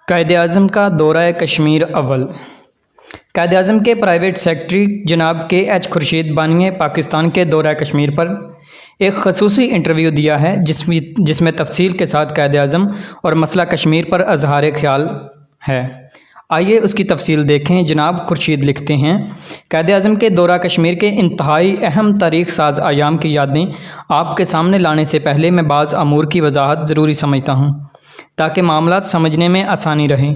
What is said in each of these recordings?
कायद-ए-आज़म का दौरा कश्मीर अव्वल। कायद-ए-आज़म के प्राइवेट सेक्रेटरी जनाब के.एच. खुर्शीद बानी ने पाकिस्तान के दौरा कश्मीर पर एक खसूसी इंटरव्यू दिया है जिसमें तफसील के साथ कायद-ए-आज़म और मसला कश्मीर पर अज़हार ख्याल है। आइए उसकी तफसील देखें। जनाब खुर्शीद लिखते हैं, कायद-ए-आज़म के दौरा कश्मीर के इंतहाई अहम तारीख़ साज आयाम की यादें आपके सामने लाने से पहले मैं बाज़ अमूर की वजाहत ज़रूरी समझता हूँ ताकि मामलात समझने में आसानी रहे।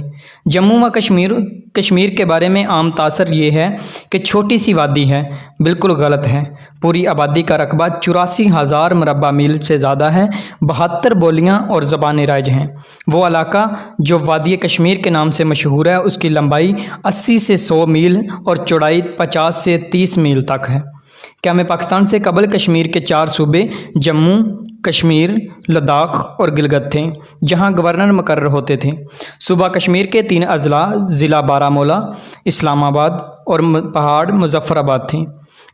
जम्मू व कश्मीर के बारे में आम तासर ये है कि छोटी सी वादी है। बिल्कुल गलत है। पूरी आबादी का रकबा 84,000 मुरबा मील से ज़्यादा है। 72 बोलियां और ज़बानें राइज हैं। वो इलाका जो वादी कश्मीर के नाम से मशहूर है, उसकी लंबाई 80 से 100 मील और चौड़ाई 50 से 30 मील तक है। क्या में पाकिस्तान से कबल कश्मीर के 4 सूबे जम्मू, कश्मीर, लद्दाख और गिलगित थे, जहां गवर्नर मुकर्रर होते थे। सूबा कश्मीर के 3 अजला ज़िला बारामूला, इस्लामाबाद और पहाड़ मुजफ्फराबाद थे।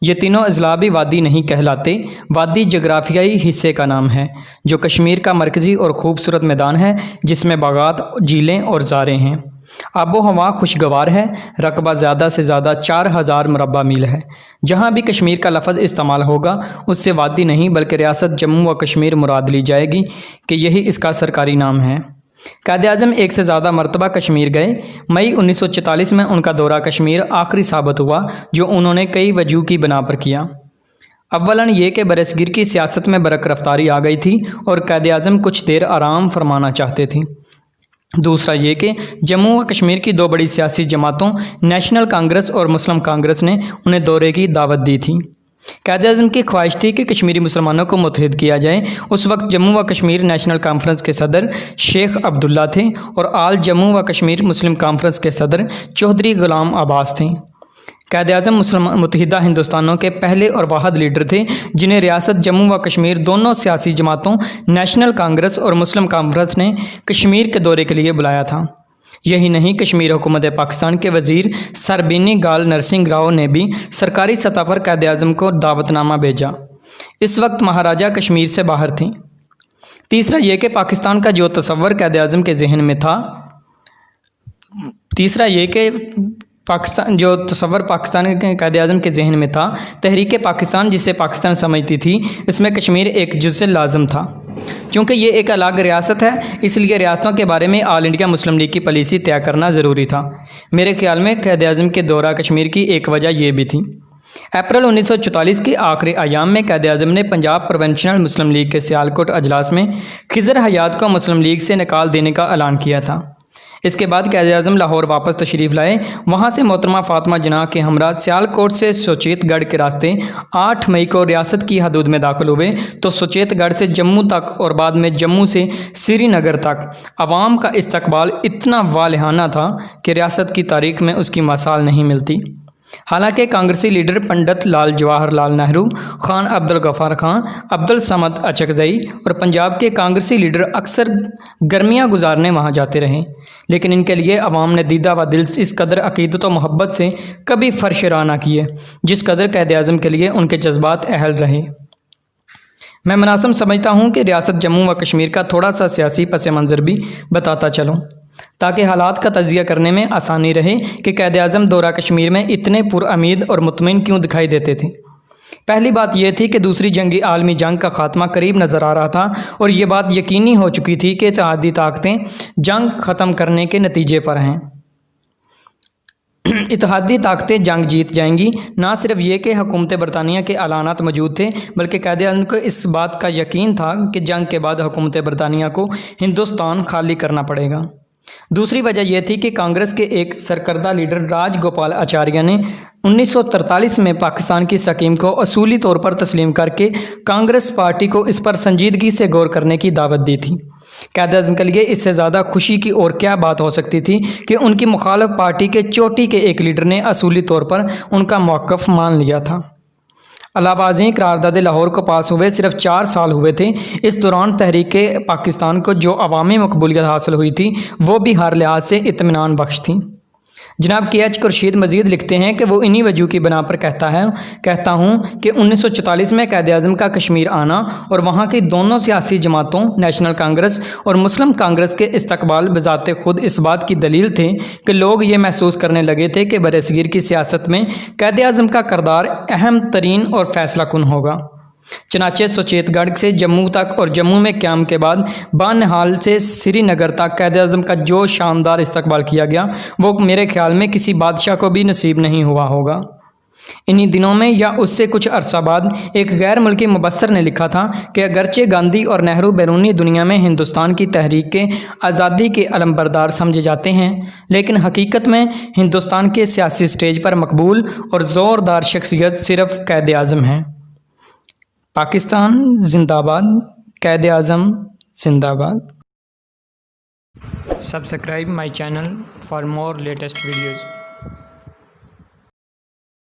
ये तीनों अजला भी वादी नहीं कहलाते। वादी जगराफियाई हिस्से का नाम है जो कश्मीर का मरकज़ी और ख़ूबसूरत मैदान है जिसमें बागात, झीलें और ज़ारें हैं। आबो हवा खुशगवार है। रकबा ज़्यादा से ज़्यादा 4,000 मुरबा मील है। जहाँ भी कश्मीर का लफ्ज़ इस्तेमाल होगा उससे वादी नहीं बल्कि रियासत जम्मू व कश्मीर मुराद ली जाएगी कि यही इसका सरकारी नाम है। कायद-ए-आज़म एक से ज़्यादा मरतबा कश्मीर गए। मई 1944 में उनका दौरा कश्मीर आखिरी साबित हुआ जो उन्होंने कई वजूह की बिना पर किया। अव्वलन ये कि बरसगीर की सियासत में बरक रफ्तारी आ गई थी और कायद-ए-आज़म कुछ देर आराम फरमाना चाहते थे। दूसरा ये कि जम्मू व कश्मीर की 2 बड़ी सियासी जमातों नेशनल कांग्रेस और मुस्लिम कांग्रेस ने उन्हें दौरे की दावत दी थी। कायद-ए-आज़म की ख्वाहिश थी कि कश्मीरी मुसलमानों को मुत्तहिद किया जाए। उस वक्त जम्मू व कश्मीर नेशनल कॉन्फ्रेंस के सदर शेख अब्दुल्ला थे और आल जम्मू व कश्मीर मुस्लिम कॉन्फ्रेंस के सदर चौधरी गुलाम अब्बास थे। कायद-ए-आज़म मुत्तहिदा हिंदुस्तानों के पहले और वाहिद लीडर थे जिन्हें रियासत जम्मू व कश्मीर दोनों सियासी जमातों नेशनल कांग्रेस और मुस्लिम कॉन्फ्रेंस ने कश्मीर के दौरे के लिए बुलाया था। यही नहीं, कश्मीर हुकूमत पाकिस्तान के वज़ीर सरबीनी गाल नरसिंह राव ने भी सरकारी सतह पर कायद-ए-आज़म को दावतनामा भेजा। इस वक्त महाराजा कश्मीर से बाहर थे। तीसरा ये कि पाकिस्तान का जो तसव्वुर कायद-ए-आज़म के जहन में था पाकिस्तान के कायद-ए-आज़म के जहन में था, तहरीक पाकिस्तान जिसे पाकिस्तान समझती थी, इसमें कश्मीर एक जुज़्व लाज़िम था। चूँकि ये एक अलग रियासत है इसलिए रियासतों के बारे में ऑल इंडिया मुस्लिम लीग की पॉलिसी तय करना ज़रूरी था। मेरे ख्याल में कायद-ए-आज़म के दौरा कश्मीर की एक वजह यह भी थी। अप्रैल 1944 के आखिरी अयाम में कायद-ए-आज़म ने पंजाब प्रोविंशियल मुस्लिम लीग के सियालकोट अजलास में खिज़र हयात को मुस्लिम लीग से निकाल देने का ऐलान किया था। इसके बाद कायद-ए-आज़म लाहौर वापस तशरीफ़ लाए। वहाँ से मोहतरमा फ़ातिमा जिन्ना के हमरा सियालकोट से सोचेतगढ़ के रास्ते 8 मई को रियासत की हदूद में दाखिल हुए तो सोचेतगढ़ से जम्मू तक और बाद में जम्मू से श्रीनगर तक अवाम का इस्तकबाल इतना वालिहाना था कि रियासत की तारीख़ में उसकी मिसाल नहीं मिलती। हालांकि कांग्रेसी लीडर पंडित लाल जवाहरलाल नेहरू, खान अब्दुल गफ़ार खान, अब्दुल समद अचकज़ई और पंजाब के कांग्रेसी लीडर अक्सर गर्मियां गुजारने वहां जाते रहे, लेकिन इनके लिए अवाम ने दीदा व दिल इस कदर अक़ीदत व मोहब्बत से कभी फर्शरा न किए जिस कदर कायद-ए-आज़म के लिए उनके जज्बात अहल रहे। मैं मुनासिब समझता हूँ कि रियासत जम्मू व कश्मीर का थोड़ा सा सियासी पस मंज़र भी बताता चलूँ ताकि हालात का तज़किया करने में आसानी रहे कि कायद-ए-आज़म दौरा कश्मीर में इतने पुरअमीद और मुतमईन क्यों दिखाई देते थे। पहली बात यह थी कि दूसरी जंगी आलमी जंग का ख़ात्मा करीब नज़र आ रहा था और ये बात यकीनी हो चुकी थी कि इत्तेहादी ताकतें जंग ख़त्म करने के नतीजे पर हैं। इत्तेहादी ताकतें जंग जीत जाएंगी। ना सिर्फ ये कि हुकूमत बरतानिया के ऐलानात मौजूद थे बल्कि कायद-ए-आज़म को इस बात का यकीन था कि जंग के बाद हुकूमत बरतानिया को हिंदुस्तान खाली करना पड़ेगा। दूसरी वजह यह थी कि कांग्रेस के एक सरकर्दा लीडर राजगोपालाचार्य ने 1943 में पाकिस्तान की स्कीम को असूली तौर पर तस्लीम करके कांग्रेस पार्टी को इस पर संजीदगी से गौर करने की दावत दी थी। कायद-ए-आज़म के लिए इससे ज़्यादा खुशी की और क्या बात हो सकती थी कि उनकी मुखालिफ पार्टी के चोटी के एक लीडर ने असूली तौर पर उनका मौक़िफ़ मान लिया था। अलाबाजी करारदाद लाहौर को पास हुए सिर्फ 4 साल हुए थे। इस दौरान तहरीक पाकिस्तान को जो अवामी मकबूलियत हासिल हुई थी वो भी हर लिहाज से इत्मीनान बख्श थी। जनाब KH खुर्शीद मज़ीद लिखते हैं कि वो इन्हीं वजह की बना पर कहता हूँ कि 1944 में क़ायद-ए-आज़म का कश्मीर आना और वहाँ की दोनों सियासी जमातों नेशनल कांग्रेस और मुस्लिम कांग्रेस के इस्तकबाल बज़ाते खुद इस बात की दलील थे कि लोग ये महसूस करने लगे थे कि बरसगीर की सियासत में क़ायद-ए-आज़म का किरदार अहम तरीन और फैसला कुन होगा। चनाचे सुचेतगढ़ से जम्मू तक और जम्मू में क़याम के बाद बानिहाल से श्रीनगर तक क़ायद-ए-आज़म का जो शानदार इस्तकबाल किया गया वो मेरे ख्याल में किसी बादशाह को भी नसीब नहीं हुआ होगा। इन्हीं दिनों में या उससे कुछ अरसा बाद एक गैर मुल्की मुबस्सर ने लिखा था कि अगरचे गांधी और नेहरू बैरूनी दुनिया में हिंदुस्तान की तहरीक के आज़ादी के अलमबरदार समझे जाते हैं, लेकिन हकीकत में हिंदुस्तान के सियासी स्टेज पर मकबूल और ज़ोरदार शख्सियत सिर्फ क़ायद-ए-आज़म है। पाकिस्तान जिंदाबाद, क़ायद-ए-आज़म जिंदाबाद। Subscribe my channel for more latest videos.